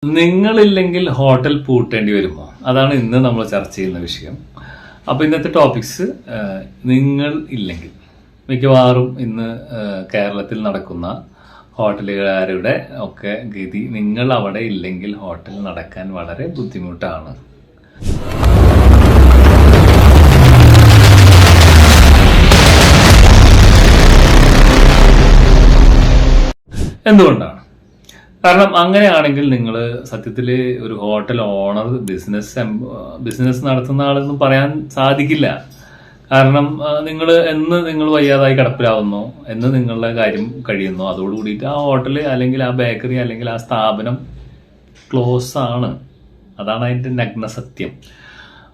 നിങ്ങളില്ലെങ്കിൽ hotel പൂട്ടേണ്ടി വരുമോ? അതാണ് ഇന്ന് നമ്മൾ ചർച്ച ചെയ്യുന്ന വിഷയം. അപ്പോൾ ഇന്നത്തെ ടോപ്പിക്സ് നിങ്ങൾ ഇല്ലെങ്കിൽ മിക്കവാറും ഇന്ന് കേരളത്തിൽ നടക്കുന്ന ഹോട്ടലുകാരുടെ ഒക്കെ ഗതി, നിങ്ങൾ അവിടെ ഇല്ലെങ്കിൽ ഹോട്ടൽ നടക്കാൻ വളരെ ബുദ്ധിമുട്ടാണ്. എന്തുകൊണ്ടാണ്? കാരണം അങ്ങനെയാണെങ്കിൽ നിങ്ങൾ സത്യത്തിൽ ഒരു ഹോട്ടൽ ഓണർ, ബിസിനസ് നടത്തുന്ന ആളെന്ന് പറയാൻ സാധിക്കില്ല. കാരണം നിങ്ങൾ വയ്യാതായി കിടപ്പിലാവുന്നോ, എന്ന് നിങ്ങളുടെ കാര്യം കഴിയുന്നോ, അതോടുകൂടിയിട്ട് ആ ഹോട്ടൽ അല്ലെങ്കിൽ ആ ബേക്കറി അല്ലെങ്കിൽ ആ സ്ഥാപനം ക്ലോസ് ആണ്. അതാണ് അതിൻ്റെ നഗ്ന സത്യം.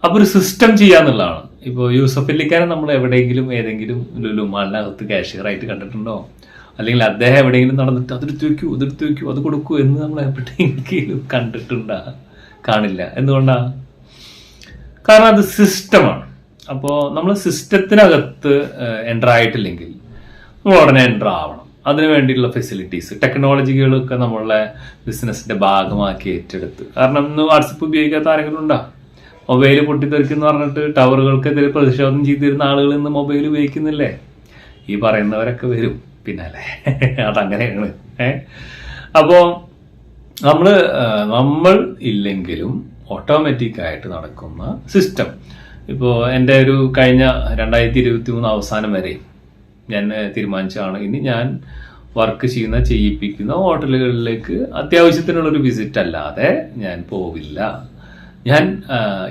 അപ്പോൾ ഒരു സിസ്റ്റം ചെയ്യാന്നുള്ളതാണ്. ഇപ്പോൾ യൂസഫ് അലിക്കാനെ നമ്മൾ എവിടെയെങ്കിലും ഏതെങ്കിലും ലുലു മാളിനകത്ത് കാഷ്യറായിട്ട് കണ്ടിട്ടുണ്ടോ? അല്ലെങ്കിൽ അദ്ദേഹം എവിടെയെങ്കിലും നടന്നിട്ട് അതെടുത്ത് വെക്കൂ അത് കൊടുക്കൂ എന്ന് നമ്മൾ എവിടെയെങ്കിലും കണ്ടിട്ടുണ്ടാ? കാണില്ല. എന്തുകൊണ്ടാണ്? കാരണം അത് സിസ്റ്റമാണ്. അപ്പോൾ നമ്മൾ സിസ്റ്റത്തിനകത്ത് എൻ്റർ ആയിട്ടില്ലെങ്കിൽ നമ്മൾ ഉടനെ എൻ്റർ ആവണം. അതിനു വേണ്ടിയിട്ടുള്ള ഫെസിലിറ്റീസ്, ടെക്നോളജികളൊക്കെ നമ്മളെ ബിസിനസ്സിന്റെ ഭാഗമാക്കി ഏറ്റെടുത്ത്. കാരണം ഇന്ന് വാട്സപ്പ് ഉപയോഗിക്കാത്ത ആരെങ്കിലും ഉണ്ടോ? മൊബൈൽ പൊട്ടിത്തെറിക്കെന്ന് പറഞ്ഞിട്ട് ടവറുകൾക്കെതിരെ പ്രതിഷേധം ചെയ്തിരുന്ന ആളുകൾ ഇന്ന് മൊബൈൽ ഉപയോഗിക്കുന്നില്ലേ? ഈ പറയുന്നവരൊക്കെ വരും പിന്നല്ലേ. അതങ്ങനെയാണ്. അപ്പോൾ നമ്മൾ ഇല്ലെങ്കിലും ഓട്ടോമാറ്റിക്കായിട്ട് നടക്കുന്ന സിസ്റ്റം. ഇപ്പോൾ എൻ്റെ ഒരു കഴിഞ്ഞ 2023 അവസാനം വരെ ഞാൻ തീരുമാനിച്ചതാണ്, ഇനി ഞാൻ വർക്ക് ചെയ്യിപ്പിക്കുന്ന ഹോട്ടലുകളിലേക്ക് അത്യാവശ്യത്തിനുള്ളൊരു വിസിറ്റ് അല്ലാതെ ഞാൻ പോവില്ല. ഞാൻ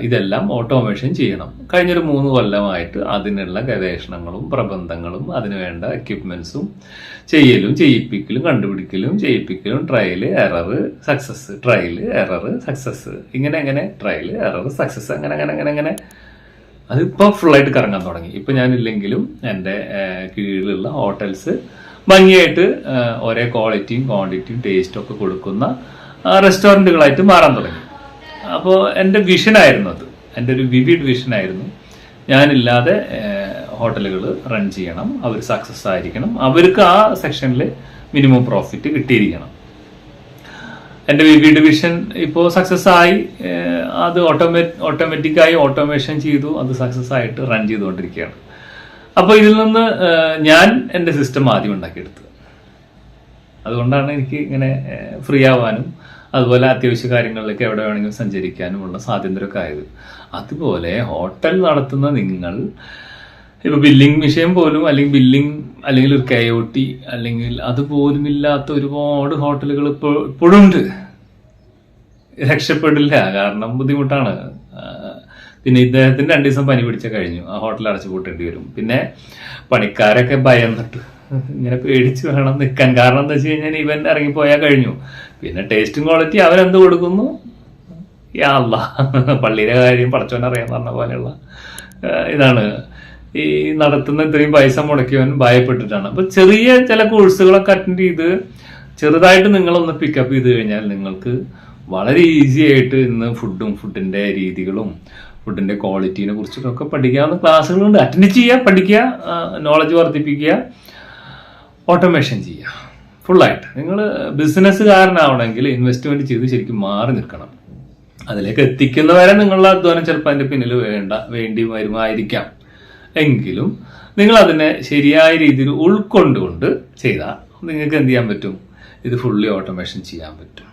ഇതെല്ലാം ഓട്ടോമേഷൻ ചെയ്യണം. കഴിഞ്ഞൊരു 3 കൊല്ലമായിട്ട് അതിനുള്ള ഗവേഷണങ്ങളും പ്രബന്ധങ്ങളും അതിനുവേണ്ട എക്യുപ്മെന്റ്സും ചെയ്യിപ്പിക്കലും കണ്ടുപിടിക്കലും ചെയ്യിപ്പിക്കലും trial error success, trial error success, ഇങ്ങനെ ട്രയല് എററ് സക്സസ്, അങ്ങനെ അതിപ്പോൾ ഫുള്ളായിട്ട് കറങ്ങാൻ തുടങ്ങി. ഇപ്പം ഞാനില്ലെങ്കിലും എൻ്റെ കീഴിലുള്ള ഹോട്ടൽസ് ഭംഗിയായിട്ട് ഒരേ ക്വാളിറ്റിയും ക്വാണ്ടിറ്റിയും ടേസ്റ്റും ഒക്കെ കൊടുക്കുന്ന റെസ്റ്റോറൻറ്റുകളായിട്ട് മാറാൻ തുടങ്ങി. അപ്പോൾ എൻ്റെ വിഷനായിരുന്നു അത്, എൻ്റെ ഒരു വിവിഡ് വിഷനായിരുന്നു. ഞാനില്ലാതെ ഹോട്ടലുകൾ റൺ ചെയ്യണം, അവർ സക്സസ് ആയിരിക്കണം, അവർക്ക് ആ സെക്ഷനിൽ മിനിമം പ്രോഫിറ്റ് കിട്ടിയിരിക്കണം. എൻ്റെ വിവിഡ് വിഷൻ ഇപ്പോൾ സക്സസ് ആയി. അത് ഓട്ടോമാറ്റിക്കായി ഓട്ടോമേഷൻ ചെയ്തു, അത് സക്സസ് ആയിട്ട് റൺ ചെയ്തുകൊണ്ടിരിക്കുകയാണ്. അപ്പോൾ ഇതിൽ നിന്ന് ഞാൻ എൻ്റെ സിസ്റ്റം ആദ്യം ഉണ്ടാക്കിയെടുത്തത്. അതുകൊണ്ടാണ് എനിക്ക് ഇങ്ങനെ ഫ്രീ ആവാനും അതുപോലെ അത്യാവശ്യ കാര്യങ്ങളിലേക്ക് എവിടെ വേണമെങ്കിലും സഞ്ചരിക്കാനുമുള്ള സ്വാതന്ത്ര്യമൊക്കെ ആയത്. അതുപോലെ ഹോട്ടൽ നടത്തുന്ന നിങ്ങൾ ഇപ്പോൾ ബില്ലിംഗ് വിഷയം പോലും, അല്ലെങ്കിൽ ഒരു KOT അല്ലെങ്കിൽ അതുപോലും ഇല്ലാത്ത ഒരുപാട് ഹോട്ടലുകൾ ഇപ്പോഴും ഉണ്ട്. രക്ഷപ്പെടില്ല, കാരണം ബുദ്ധിമുട്ടാണ്. പിന്നെ ഇദ്ദേഹത്തിന് 2 ദിവസം പനി പിടിച്ച കഴിഞ്ഞു, ആ ഹോട്ടൽ അടച്ചു പൂട്ടേണ്ടി വരും. പിന്നെ പണിക്കാരൊക്കെ ഭയന്നിട്ട് ഇങ്ങനെ പേടിച്ച് വേണം നിൽക്കാൻ. കാരണം എന്താ വെച്ച് കഴിഞ്ഞാൽ ഇവൻ ഇറങ്ങിപ്പോയാൽ കഴിഞ്ഞു. പിന്നെ ടേസ്റ്റും ക്വാളിറ്റി അവരെന്ത് കൊടുക്കുന്നു, യാ അല്ലാഹ്, പള്ളിയിലെ കാര്യം പടച്ചോനറിയാൻ പറഞ്ഞ പോലെയുള്ള ഇതാണ്. ഈ നടത്തുന്ന ഇത്രയും പൈസ മുടക്കിയവൻ ഭയപ്പെട്ടിട്ടാണ്. അപ്പൊ ചെറിയ ചില കോഴ്സുകളൊക്കെ അറ്റൻഡ് ചെയ്ത് ചെറുതായിട്ട് നിങ്ങളൊന്ന് പിക്കപ്പ് ചെയ്ത് കഴിഞ്ഞാൽ നിങ്ങൾക്ക് വളരെ ഈസി ആയിട്ട് ഇന്ന് ഫുഡിന്റെ രീതികളും ഫുഡിന്റെ ക്വാളിറ്റീനെ കുറിച്ചിട്ടൊക്കെ പഠിക്കാവുന്ന ക്ലാസ്സുകളുണ്ട്. അറ്റൻഡ് ചെയ്യുക, പഠിക്കുക, നോളജ് വർദ്ധിപ്പിക്കുക, ഓട്ടോമേഷൻ ചെയ്യുക. ഫുള്ളായിട്ട് നിങ്ങൾ ബിസിനസ്സുകാരനാവണമെങ്കിൽ ഇൻവെസ്റ്റ്മെന്റ് ചെയ്ത് ശരിക്കും മാറി നിൽക്കണം. അതിലേക്ക് എത്തിക്കുന്നവരെ നിങ്ങളുടെ അധ്വാനം ചിലപ്പോൾ അതിന്റെ പിന്നിൽ വേണ്ടി വരുമായിരിക്കാം. എങ്കിലും നിങ്ങൾ അതിനെ ശരിയായ രീതിയിൽ ഉൾക്കൊണ്ടുകൊണ്ട് ചെയ്താൽ നിങ്ങൾക്ക് എന്ത് ചെയ്യാൻ പറ്റും? ഇത് ഫുള്ളി ഓട്ടോമേഷൻ ചെയ്യാൻ പറ്റും.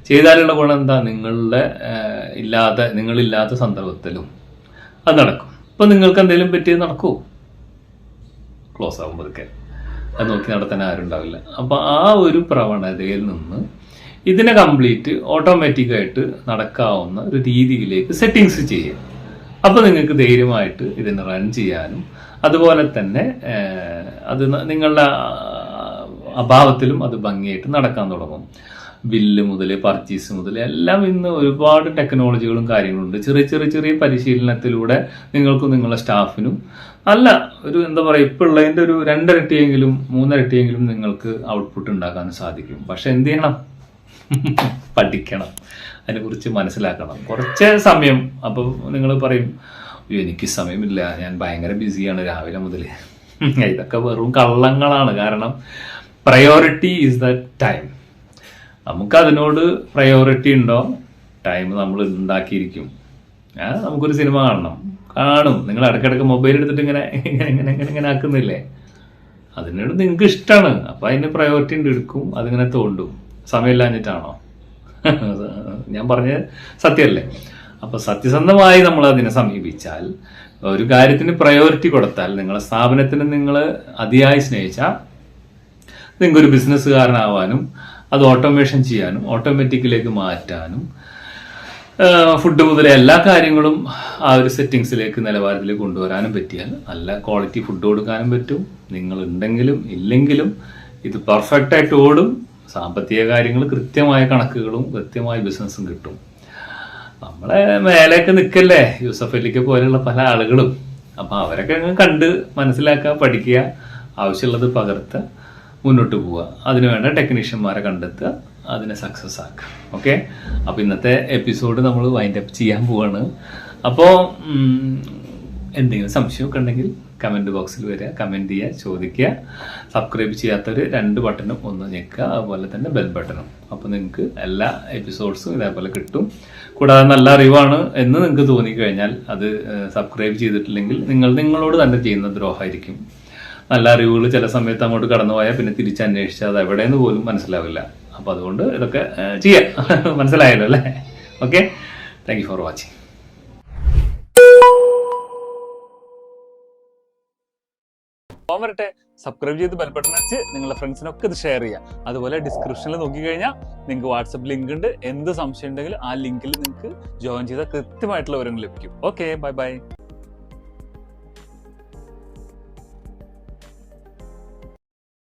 ചെയ്താലുള്ള ഗുണം എന്താ? നിങ്ങളില്ലാത്ത സന്ദർഭത്തിലും അത് നടക്കും. ഇപ്പൊ നിങ്ങൾക്ക് എന്തെങ്കിലും പറ്റിയത് നടക്കൂ, ക്ലോസ് ആകുമ്പോഴൊക്കെ അത് നോക്കി നടത്താൻ ആരും ഉണ്ടാവില്ല. അപ്പൊ ആ ഒരു പ്രവണതയിൽ നിന്ന് ഇതിനെ കംപ്ലീറ്റ് ഓട്ടോമാറ്റിക്കായിട്ട് നടക്കാവുന്ന ഒരു രീതിയിലേക്ക് സെറ്റിങ്സ് ചെയ്യുക. അപ്പൊ നിങ്ങൾക്ക് ധൈര്യമായിട്ട് ഇതിനെ റൺ ചെയ്യാനും അതുപോലെ തന്നെ അത് നിങ്ങളുടെ അഭാവത്തിലും അത് ഭംഗിയായിട്ട് നടക്കാൻ തുടങ്ങും. ബില്ല് മുതൽ പർച്ചേസ് മുതൽ എല്ലാം ഇന്ന് ഒരുപാട് ടെക്നോളജികളും കാര്യങ്ങളുണ്ട്. ചെറിയ പരിശീലനത്തിലൂടെ നിങ്ങൾക്കും നിങ്ങളുടെ സ്റ്റാഫിനും അല്ല ഒരു എന്താ പറയുക, ഇപ്പോൾ ഉള്ളതിൻ്റെ ഒരു 2 ഇരട്ടിയെങ്കിലും 3 ഇരട്ടിയെങ്കിലും നിങ്ങൾക്ക് ഔട്ട്പുട്ട് ഉണ്ടാക്കാൻ സാധിക്കും. പക്ഷെ എന്ത് ചെയ്യണം? പഠിക്കണം, അതിനെക്കുറിച്ച് മനസ്സിലാക്കണം. കുറച്ച് സമയം. അപ്പോൾ നിങ്ങൾ പറയും, എനിക്ക് സമയമില്ല, ഞാൻ ഭയങ്കര ബിസിയാണ് രാവിലെ മുതൽ. ഇതൊക്കെ വെറും കള്ളങ്ങളാണ്. കാരണം പ്രയോറിറ്റി ഈസ് ദ ടൈം. നമുക്ക് അതിനോട് പ്രയോറിറ്റി ഉണ്ടോ, ടൈം നമ്മൾ ഉണ്ടാക്കിയിരിക്കും. നമുക്കൊരു സിനിമ കാണും, നിങ്ങൾ ഇടയ്ക്കിടയ്ക്ക് മൊബൈൽ എടുത്തിട്ട് ഇങ്ങനെ ഇങ്ങനെ ഇങ്ങനെ ഇങ്ങനെ ഇങ്ങനെ ആക്കുന്നില്ലേ, അതിനോട് നിങ്ങൾക്ക് ഇഷ്ടമാണ്, അപ്പം അതിന് പ്രയോറിറ്റി ഉണ്ട്, എടുക്കും, അതിങ്ങനെ തോണ്ടും. സമയമില്ലാഞ്ഞിട്ടാണോ? ഞാൻ പറഞ്ഞത് സത്യമല്ലേ? അപ്പോൾ സത്യസന്ധമായി നമ്മൾ അതിനെ സമീപിച്ചാൽ, ഒരു കാര്യത്തിന് പ്രയോറിറ്റി കൊടുത്താൽ, നിങ്ങളെ സ്ഥാപനത്തിന് നിങ്ങൾ അതിയായി സ്നേഹിച്ചാൽ, നിങ്ങൾക്കൊരു ബിസിനസ്സുകാരനാവാനും അത് ഓട്ടോമേഷൻ ചെയ്യാനും ഓട്ടോമാറ്റിക്കിലേക്ക് മാറ്റാനും ഫുഡ് മുതൽ എല്ലാ കാര്യങ്ങളും ആ ഒരു സെറ്റിങ്സിലേക്ക്, നിലവാരത്തിലേക്ക് കൊണ്ടുവരാനും പറ്റിയാൽ നല്ല ക്വാളിറ്റി ഫുഡ് കൊടുക്കാനും പറ്റും. നിങ്ങൾ ഉണ്ടെങ്കിലും ഇല്ലെങ്കിലും ഇത് പെർഫെക്റ്റ് ആയിട്ട് ഓടും. സാമ്പത്തിക കാര്യങ്ങൾ കൃത്യമായ കണക്കുകളും കൃത്യമായ ബിസിനസ്സും കിട്ടും. നമ്മളെ മേലേക്ക് നിൽക്കല്ലേ യൂസഫ് അലിക്ക് പോലെയുള്ള പല ആളുകളും. അപ്പം അവരൊക്കെ കണ്ട് മനസ്സിലാക്കുക, പഠിക്കുക, ആവശ്യമുള്ളത് പകർത്തുക, മുന്നോട്ട് പോവുക. അതിനുവേണ്ട ടെക്നീഷ്യന്മാരെ കണ്ടെത്തുക, അതിനെ സക്സസ് ആക്കുക. ഓക്കെ, അപ്പോൾ ഇന്നത്തെ എപ്പിസോഡ് നമ്മൾ വൈൻഡ് അപ്പ് ചെയ്യാൻ പോവാണ്. അപ്പോൾ എന്തെങ്കിലും സംശയമൊക്കെ ഉണ്ടെങ്കിൽ കമൻറ്റ് ബോക്സിൽ വരിക, കമൻറ്റ് ചെയ്യുക, ചോദിക്കുക. സബ്സ്ക്രൈബ് ചെയ്യാത്തവർ 2 ബട്ടണും ഒന്ന് ഞെക്കുക, അതുപോലെ തന്നെ ബെൽ ബട്ടണും. അപ്പോൾ നിങ്ങൾക്ക് എല്ലാ എപ്പിസോഡ്സും ഇതേപോലെ കിട്ടും. കൂടാതെ നല്ല അറിവാണ് എന്ന് നിങ്ങൾക്ക് തോന്നിക്കഴിഞ്ഞാൽ അത് സബ്സ്ക്രൈബ് ചെയ്തിട്ടില്ലെങ്കിൽ നിങ്ങളോട് തന്നെ ചെയ്യുന്ന ദ്രോഹമായിരിക്കും. നല്ല അറിവുകൾ ചില സമയത്ത് അങ്ങോട്ട് കടന്നു പോയാൽ പിന്നെ തിരിച്ചന്വേഷിച്ചാൽ അത് എവിടെയെന്ന് പോലും മനസ്സിലാവില്ല. അപ്പോൾ അതുകൊണ്ട് ഇതൊക്കെ ചെയ്യാം. മനസ്സിലായല്ലോ അല്ലേ? Okay, thank you for watching. വരട്ടെ, സബ്സ്ക്രൈബ് ചെയ്ത് ബെൽ ബട്ടൺ അടിച്ച് നിങ്ങളുടെ ഫ്രണ്ട്സിനൊക്കെ ഇത് ഷെയർ ചെയ്യാം. അതുപോലെ ഡിസ്ക്രിപ്ഷനിൽ നോക്കിക്കഴിഞ്ഞാൽ നിങ്ങൾക്ക് വാട്സപ്പ് ലിങ്ക് ഉണ്ട്. എന്ത് സംശയം ഉണ്ടെങ്കിലും ആ ലിങ്കിൽ നിങ്ങൾക്ക് ജോയിൻ ചെയ്താൽ കൃത്യമായിട്ടുള്ള വിവരങ്ങൾ ലഭിക്കും. Okay, bye bye.